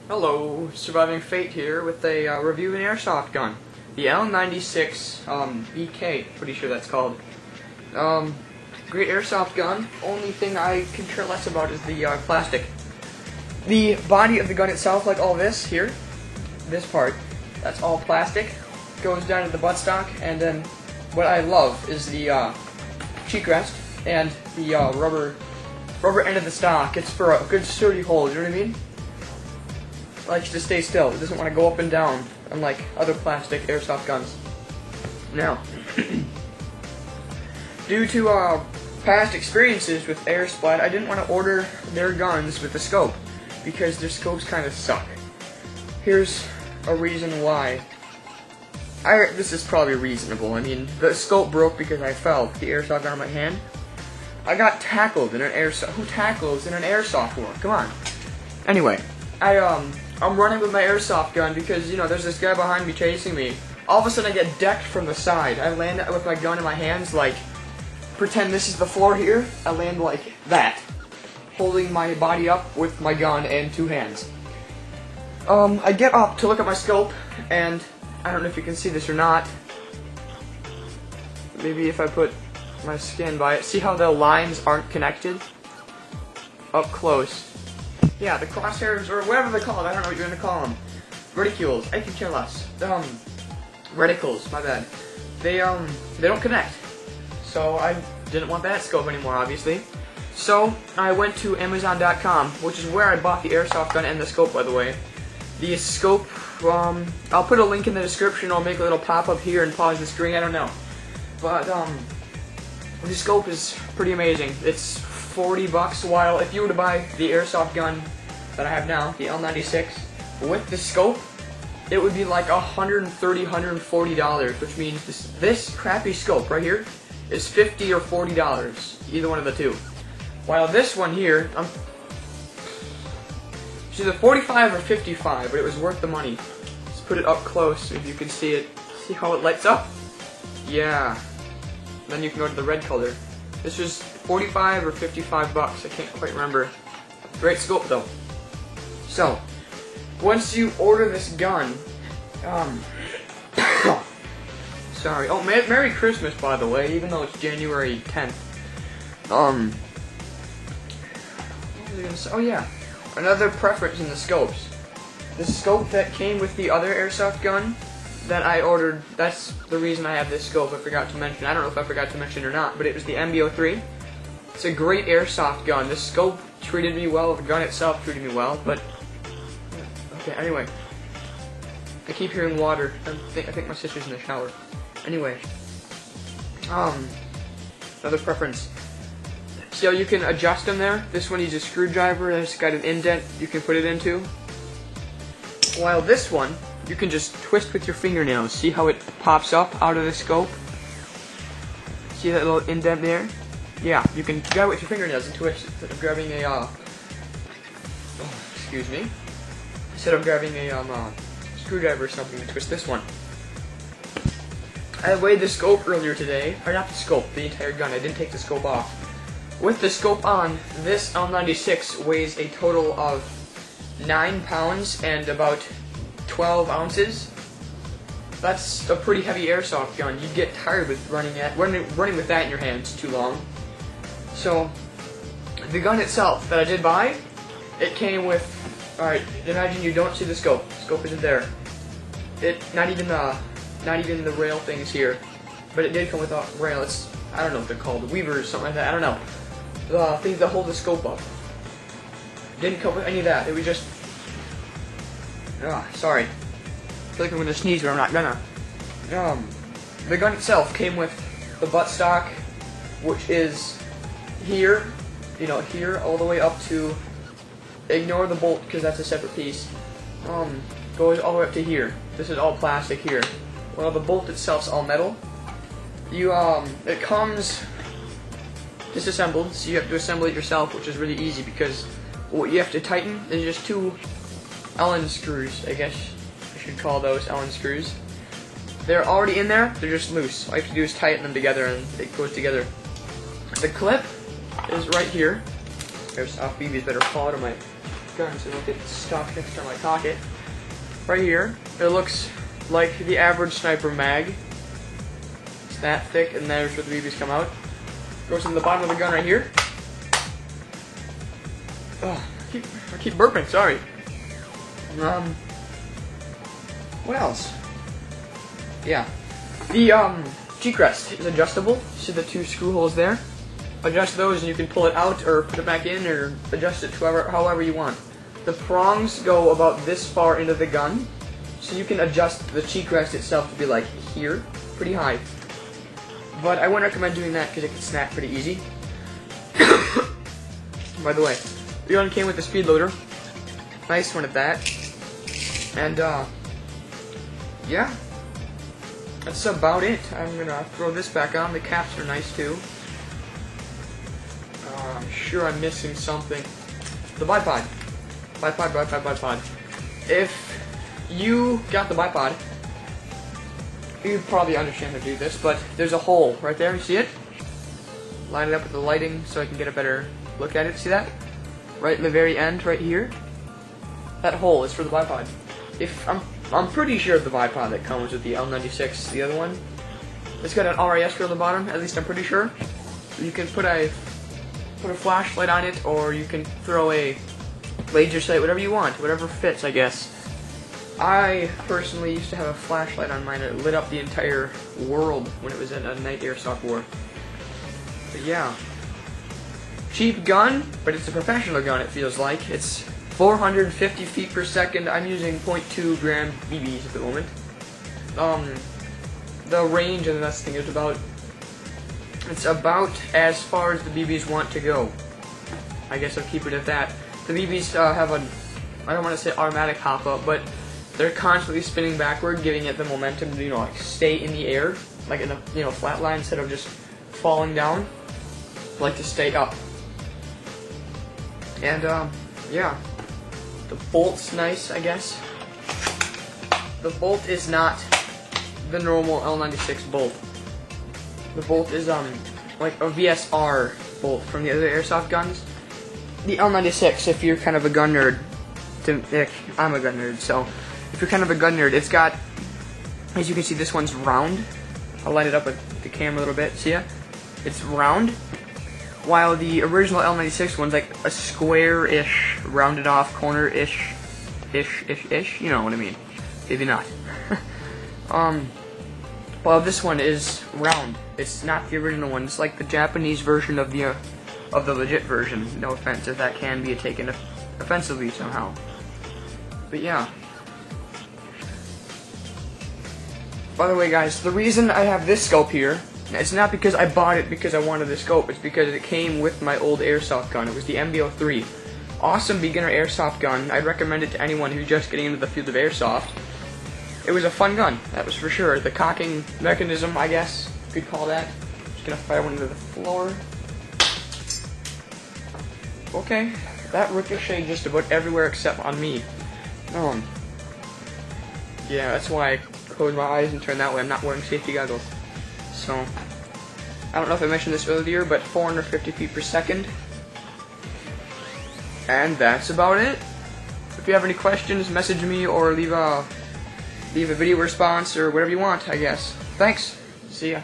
Hello, Surviving Fate here with a review of an airsoft gun. The L96 BK, pretty sure that's called. Great airsoft gun. Only thing I can care less about is the plastic. The body of the gun itself, like all this here, this part, that's all plastic. Goes down to the buttstock, and then what I love is the cheek rest and the rubber end of the stock. It's for a good sturdy hold, you know what I mean? It likes to stay still. It doesn't want to go up and down, unlike other plastic airsoft guns. Now, due to past experiences with Airsplat, I didn't want to order their guns with the scope, because their scopes kind of suck. Here's a reason why. This is probably reasonable. I mean, the scope broke because I fell with the airsoft gun in my hand. I got tackled in an airsoft. Who tackles in an airsoft war? Come on. Anyway, I'm running with my airsoft gun because, you know, there's this guy behind me chasing me. All of a sudden I get decked from the side. I land with my gun in my hands, like, pretend this is the floor here. I land like that, holding my body up with my gun in two hands. I get up to look at my scope, and I don't know if you can see this or not. Maybe if I put my skin by it. See how the lines aren't connected? Up close. Yeah, the crosshairs, or whatever they're called, I don't know what you're gonna call them. Reticules, I can care less. Reticles, my bad. They don't connect. So I didn't want that scope anymore, obviously. So I went to Amazon.com, which is where I bought the airsoft gun and the scope, by the way. The scope, I'll put a link in the description, or make a little pop-up here and pause the screen, I don't know. But, the scope is pretty amazing. It's $40, while if you were to buy the airsoft gun that I have now, the L96, with the scope, it would be like $130, $140, which means this crappy scope right here is $50 or $40, either one of the two. While this one here, it's either $45 or $55, but it was worth the money. Let's put it up close if you can see it. See how it lights up? Yeah. Then you can go to the red color. This was $45 or $55, I can't quite remember. Great scope though. So, once you order this gun, sorry. Oh, Merry Christmas, by the way, even though it's January 10th. What was I gonna say? Oh yeah, another preference in the scopes. The scope that came with the other airsoft gun that I ordered, that's the reason I have this scope. I forgot to mention. I don't know if I forgot to mention or not, but it was the MB03. It's a great airsoft gun. This scope treated me well. The gun itself treated me well, but okay. Anyway, I keep hearing water. I think my sister's in the shower. Anyway, another preference. See how you can adjust them there? This one uses a screwdriver. There's got an indent you can put it into. While this one, you can just twist with your fingernails. See how it pops up out of the scope? See that little indent there? Yeah, you can grab it with your fingernails and twist instead of grabbing a, excuse me. Instead of grabbing a, screwdriver or something to twist this one. I weighed the scope earlier today, or not the scope, the entire gun. I didn't take the scope off. With the scope on, this L96 weighs a total of 9 pounds and about 12 ounces. That's a pretty heavy airsoft gun. You'd get tired with running with that in your hands too long. So, the gun itself that I did buy, it came with, alright, imagine you don't see the scope. The scope isn't there. Not even the rail things here. But it did come with a rail. It's, I don't know what they're called, weavers, something like that, I don't know. The things that hold the scope up. Didn't come with any of that. It was just, sorry. I feel like I'm gonna sneeze, but I'm not gonna. The gun itself came with the buttstock, which is here, you know, here all the way up to. Ignore the bolt because that's a separate piece. Goes all the way up to here. This is all plastic here. Well, the bolt itself's all metal. It comes disassembled, so you have to assemble it yourself, which is really easy because what you have to tighten is just two Allen screws, I guess I should call those Allen screws. They're already in there, they're just loose. All you have to do is tighten them together and it goes together. The clip is right here. Airsoft BBs better fall out of my gun so I don't get stuck next time I cock it. Right here, it looks like the average sniper mag. It's that thick, and there's where the BBs come out. Goes in the bottom of the gun right here. Oh, I keep burping, sorry. What else? Yeah. The G-crest is adjustable. See the two screw holes there? Adjust those and you can pull it out or put it back in or adjust it to however you want. The prongs go about this far into the gun, so you can adjust the G-crest itself to be like here, pretty high. But I wouldn't recommend doing that because it can snap pretty easy. By the way, the gun came with a speed loader. Nice one at that. And yeah. That's about it. I'm gonna throw this back on. The caps are nice too. I'm sure I'm missing something. The bipod. Bipod. If you got the bipod, you probably understand how to do this, but there's a hole right there. You see it? Line it up with the lighting so I can get a better look at it. See that? Right in the very end, right here. That hole is for the bipod. If I'm pretty sure the bipod that comes with the L96, the other one, it's got an RIS screw on the bottom. At least I'm pretty sure. You can put a flashlight on it, or you can throw a laser sight, whatever you want, whatever fits, I guess. I personally used to have a flashlight on mine. It lit up the entire world when it was in a night airsoft war. But yeah, cheap gun, but it's a professional gun. It feels like it's 450 feet per second. I'm using 0.2 gram BBs at the moment. The range on this thing is about as far as the BBs want to go. I guess I'll keep it at that. The BBs have I don't want to say automatic hop up, but they're constantly spinning backward, giving it the momentum to, like, stay in the air, like in a flat line instead of just falling down. I like to stay up. And yeah. The bolt's nice, I guess. The bolt is not the normal L96 bolt. The bolt is like a VSR bolt from the other airsoft guns. The L96, if you're kind of a gun nerd, I'm a gun nerd, so if you're kind of a gun nerd, it's got, as you can see, this one's round. I'll light it up with the camera a little bit. See ya? It's round. While the original L96 one's like a square-ish, rounded off, corner-ish, you know what I mean. Maybe not. Well, this one is round. It's not the original one. It's like the Japanese version of the legit version. No offense if that can be taken offensively somehow. But yeah. By the way, guys, the reason I have this scope here, it's not because I bought it because I wanted the scope. It's because it came with my old airsoft gun. It was the MB03. Awesome beginner airsoft gun. I'd recommend it to anyone who's just getting into the field of airsoft. It was a fun gun, that was for sure. The cocking mechanism, I guess you could call that. Just gonna fire one into the floor. Okay, that ricocheted just about everywhere except on me. Yeah, that's why I close my eyes and turn that way. I'm not wearing safety goggles. So, I don't know if I mentioned this earlier, but 450 feet per second. And that's about it. If you have any questions, message me or leave a video response or whatever you want, I guess. Thanks. See ya.